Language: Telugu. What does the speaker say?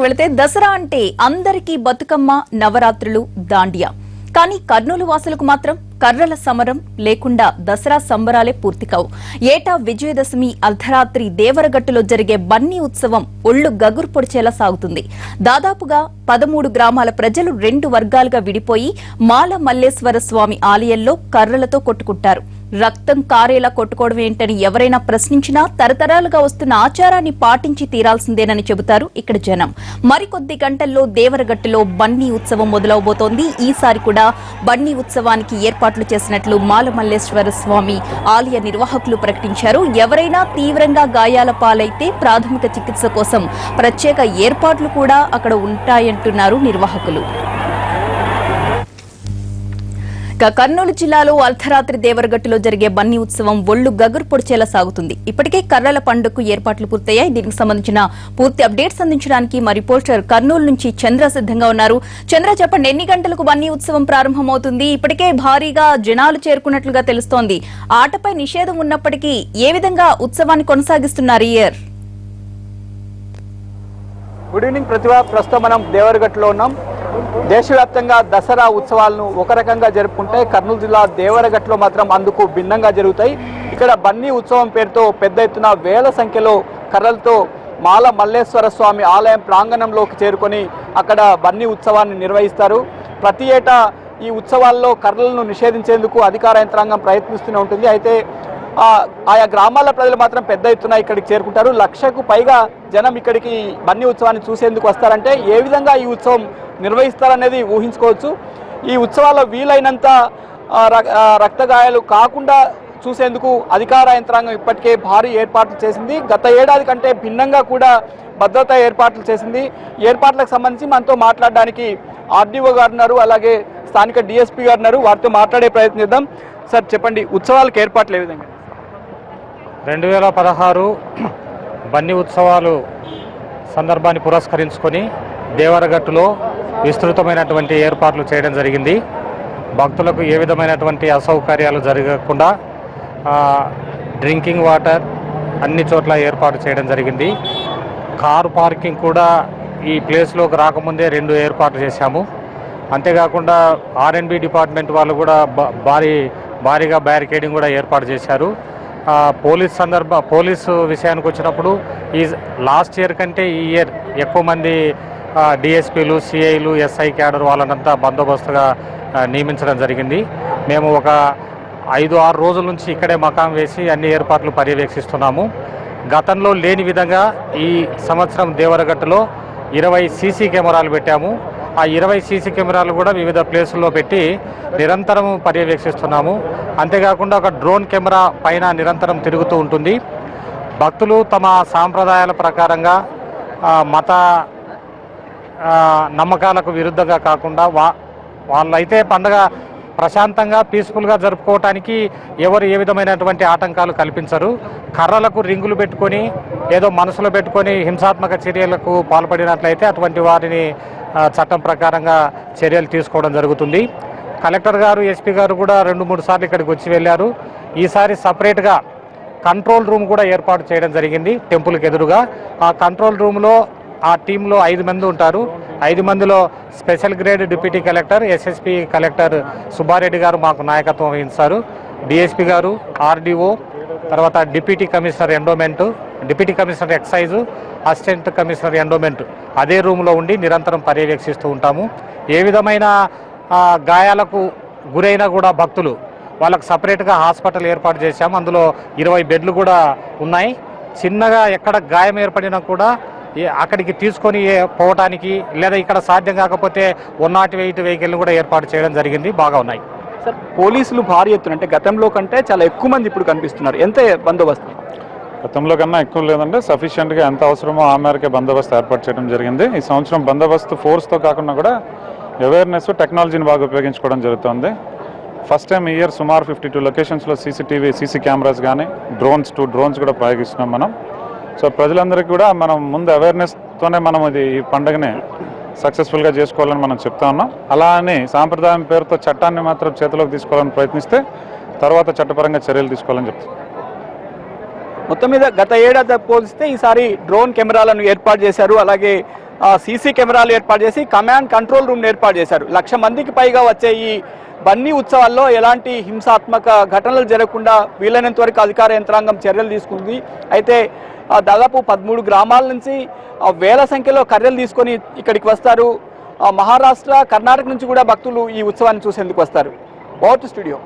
వెళితే దసరా అంటే అందరికీ బతుకమ్మ, నవరాత్రులు, దాండియా. కానీ కర్నూలు వాసులకు మాత్రం కర్రల సమరం లేకుండా దసరా సంబరాలే పూర్తి కావు. ఏటా విజయదశమి అర్ధరాత్రి దేవరగట్టులో జరిగే బన్నీ ఉత్సవం ఒళ్లు గగురు పొడిచేలా సాగుతుంది. దాదాపుగా 13 గ్రామాల ప్రజలు 2 వర్గాలుగా విడిపోయి మాల మల్లేశ్వర స్వామి ఆలయంలో కర్రలతో కొట్టుకుంటారు. రక్తం కారేలా కొట్టుకోవడం ఏంటని ఎవరైనా ప్రశ్నించినా తరతరాలుగా వస్తున్న ఆచారాన్ని పాటించి తీరాల్సిందేనని చెబుతారు ఇక్కడ జనం. మరికొద్ది గంటల్లో దేవరగట్టులో బన్నీ ఉత్సవం మొదలవబోతోంది. ఈసారి కూడా బన్నీ ఉత్సవానికి ఏర్పాట్లు చేసినట్లు మాల మల్లేశ్వర స్వామి ఆలయ నిర్వాహకులు ప్రకటించారు. ఎవరైనా తీవ్రంగా గాయాల పాలైతే ప్రాథమిక చికిత్స కోసం ప్రత్యేక ఏర్పాట్లు కూడా అక్కడ ఉంటాయంటున్నారు నిర్వాహకులు. కర్నూలు జిల్లాలో అర్ధరాత్రి దేవరగట్టులో జరిగే బన్నీ ఉత్సవం ఒళ్లు గగురు పొడిచేలా సాగుతుంది. ఇప్పటికే కర్రల పండుగకు ఏర్పాట్లు పూర్తయ్యాయి. దీనికి సంబంధించిన పూర్తి అప్డేట్స్ అందించడానికి మా రిపోర్టర్ కర్నూలు నుంచి చంద్ర సిద్ధంగా ఉన్నారు. చంద్ర, చెప్పండి, ఎన్ని గంటలకు బన్నీ ఉత్సవం ప్రారంభమవుతుంది? ఇప్పటికే భారీగా జనాలు చేరుకున్నట్లుగా తెలుస్తోంది. ఆటపై నిషేధం ఉన్నప్పటికీ ఏ విధంగా ఉత్సవాన్ని కొనసాగిస్తున్నారు? గుడ్ ఈవినింగ్ ప్రతిభ. ప్రస్తుతం మనం దేవరగట్టులో ఉన్నాం. దేశవ్యాప్తంగా దసరా ఉత్సవాలను ఒక రకంగా జరుపుకుంటే కర్నూలు జిల్లా దేవరగట్టులో మాత్రం అందుకు భిన్నంగా జరుగుతాయి. ఇక్కడ బన్నీ ఉత్సవం పేరుతో పెద్ద ఎత్తున వేల సంఖ్యలో కర్రలతో మాల మల్లేశ్వర స్వామి ఆలయం ప్రాంగణంలోకి చేరుకొని అక్కడ బన్నీ ఉత్సవాన్ని నిర్వహిస్తారు. ప్రతి ఏటా ఈ ఉత్సవాల్లో కర్రలను నిషేధించేందుకు అధికార యంత్రాంగం ప్రయత్నిస్తూనే ఉంటుంది. అయితే ఆయా గ్రామాల ప్రజలు మాత్రం పెద్ద ఎత్తున ఇక్కడికి చేరుకుంటారు. 1,00,000కు పైగా జనం ఇక్కడికి బన్నీ ఉత్సవాన్ని చూసేందుకు వస్తారంటే ఏ విధంగా ఈ ఉత్సవం నిర్వహిస్తారనేది ఊహించుకోవచ్చు. ఈ ఉత్సవాల్లో వీలైనంత రక్తగాయాలు కాకుండా చూసేందుకు అధికార యంత్రాంగం ఇప్పటికే భారీ ఏర్పాట్లు చేసింది. గత ఏడాది కంటే భిన్నంగా కూడా భద్రతా ఏర్పాట్లు చేసింది. ఏర్పాట్లకు సంబంధించి మనతో మాట్లాడడానికి ఆర్డీఓ గారు ఉన్నారు, అలాగే స్థానిక డిఎస్పీ గారు ఉన్నారు. వారితో మాట్లాడే ప్రయత్నం చేద్దాం. సార్, చెప్పండి, ఉత్సవాలకు ఏర్పాట్లు ఏ విధంగా? 2016 బన్నీ ఉత్సవాలు సందర్భాన్ని పురస్కరించుకొని దేవరగట్టులో విస్తృతమైనటువంటి ఏర్పాట్లు చేయడం జరిగింది. భక్తులకు ఏ విధమైనటువంటి అసౌకర్యాలు జరగకుండా డ్రింకింగ్ వాటర్ అన్ని చోట్ల ఏర్పాటు చేయడం జరిగింది. కారు పార్కింగ్ కూడా ఈ ప్లేస్లోకి రాకముందే 2 ఏర్పాట్లు చేశాము. అంతేకాకుండా R&B డిపార్ట్మెంట్ వాళ్ళు కూడా భారీగా బ్యారికేడింగ్ కూడా ఏర్పాటు చేశారు. పోలీసు విషయానికి వచ్చినప్పుడు ఈ లాస్ట్ ఇయర్ కంటే ఈ ఇయర్ ఎక్కువ మంది డిఎస్పీలు, సిఐలు, ఎస్ఐ క్యాడర్ వాళ్ళనంతా బందోబస్తుగా నియమించడం జరిగింది. మేము ఒక 5-6 రోజుల నుంచి ఇక్కడే మకాం వేసి అన్ని ఏర్పాట్లు పర్యవేక్షిస్తున్నాము. గతంలో లేని విధంగా ఈ సంవత్సరం దేవరగట్టులో 20 సీసీ కెమెరాలు పెట్టాము. ఆ 20 సీసీ కెమెరాలు కూడా వివిధ ప్లేసుల్లో పెట్టి నిరంతరం పర్యవేక్షిస్తున్నాము. అంతేకాకుండా ఒక డ్రోన్ కెమెరా పైన నిరంతరం తిరుగుతూ ఉంటుంది. భక్తులు తమ సాంప్రదాయాల ప్రకారంగా మత నమ్మకాలకు విరుద్ధంగా కాకుండా వాళ్ళైతే పండగ ప్రశాంతంగా పీస్ఫుల్గా జరుపుకోవటానికి ఎవరు ఏ విధమైనటువంటి ఆటంకాలు కల్పించరు. కర్రలకు రింగులు పెట్టుకొని ఏదో మనసులో పెట్టుకొని హింసాత్మక చర్యలకు పాల్పడినట్లయితే అటువంటి వారిని చట్టం ప్రకారంగా చర్యలు తీసుకోవడం జరుగుతుంది. కలెక్టర్ గారు, ఎస్పీ గారు కూడా 2-3 సార్లు ఇక్కడికి వచ్చి వెళ్ళారు. ఈసారి సపరేట్గా కంట్రోల్ రూమ్ కూడా ఏర్పాటు చేయడం జరిగింది టెంపుల్కి ఎదురుగా. ఆ కంట్రోల్ రూమ్లో ఆ టీంలో 5 మంది ఉంటారు. 5 మందిలో special grade deputy collector, SSP collector Subbareddy గారు మాకు నాయకత్వం వహిస్తారు. డిఎస్పీ గారు, ఆర్డీఓ, తర్వాత deputy commissioner endowment, deputy commissioner excise, assistant commissioner endowment అదే రూమ్లో ఉండి నిరంతరం పర్యవేక్షిస్తూ ఉంటాము. ఏ విధమైన గాయాలకు గురైనా కూడా భక్తులు వాళ్ళకు సపరేట్గా హాస్పిటల్ ఏర్పాటు చేశాము. అందులో 20 బెడ్లు కూడా ఉన్నాయి. చిన్నగా ఎక్కడ గాయం ఏర్పడినా కూడా అక్కడికి తీసుకొని పోవటానికి లేదా ఇక్కడ సాధ్యం కాకపోతే 108 వెహికల్ని కూడా ఏర్పాటు చేయడం జరిగింది. బాగా ఉన్నాయి. సార్, పోలీసులు భారీ ఎత్తున అంటే గతంలో కంటే చాలా ఎక్కువ మంది ఇప్పుడు కనిపిస్తున్నారు. ఎంత బందోబస్తు? గతంలో కన్నా ఎక్కువ లేదంటే సఫిషియెంట్గా ఎంత అవసరమో ఆ మేరకే బందోబస్తు ఏర్పాటు చేయడం జరిగింది. ఈ సంవత్సరం బందోబస్తు ఫోర్స్తో కాకుండా కూడా అవేర్నెస్, టెక్నాలజీని బాగా ఉపయోగించుకోవడం జరుగుతుంది. ఫస్ట్ టైం ఈ ఇయర్ సుమారు 52 లొకేషన్స్లో సీసీ కెమెరాస్ కానీ డ్రోన్స్ కూడా ప్రయోగిస్తున్నాం మనం. సో ప్రజలందరికీ కూడా మనం ముందు అవేర్నెస్తోనే మనం ఈ పండుగని సక్సెస్ఫుల్గా చేసుకోవాలని మనం చెప్తా ఉన్నాం. అలా అని సాంప్రదాయం పేరుతో చట్టాన్ని మాత్రం చేతిలోకి తీసుకోవాలని ప్రయత్నిస్తే తర్వాత చట్టపరంగా చర్యలు తీసుకోవాలని చెప్తాం. మొత్తం మీద గత ఏడాది పోలిస్తే ఈసారి డ్రోన్ కెమెరాలను ఏర్పాటు చేశారు. అలాగే సీసీ కెమెరాలు ఏర్పాటు చేసి కమాండ్ కంట్రోల్ రూమ్ ఏర్పాటు చేశారు. 1,00,000 మందికి పైగా వచ్చే ఈ బన్నీ ఉత్సవాల్లో ఎలాంటి హింసాత్మక ఘటనలు జరగకుండా వీలైనంత వరకు అధికార యంత్రాంగం చర్యలు తీసుకుంది. అయితే దాదాపు 13 గ్రామాల నుంచి వేల సంఖ్యలో కర్రలు తీసుకొని ఇక్కడికి వస్తారు. మహారాష్ట్ర, కర్ణాటక నుంచి కూడా భక్తులు ఈ ఉత్సవాన్ని చూసేందుకు వస్తారు. Over to studio.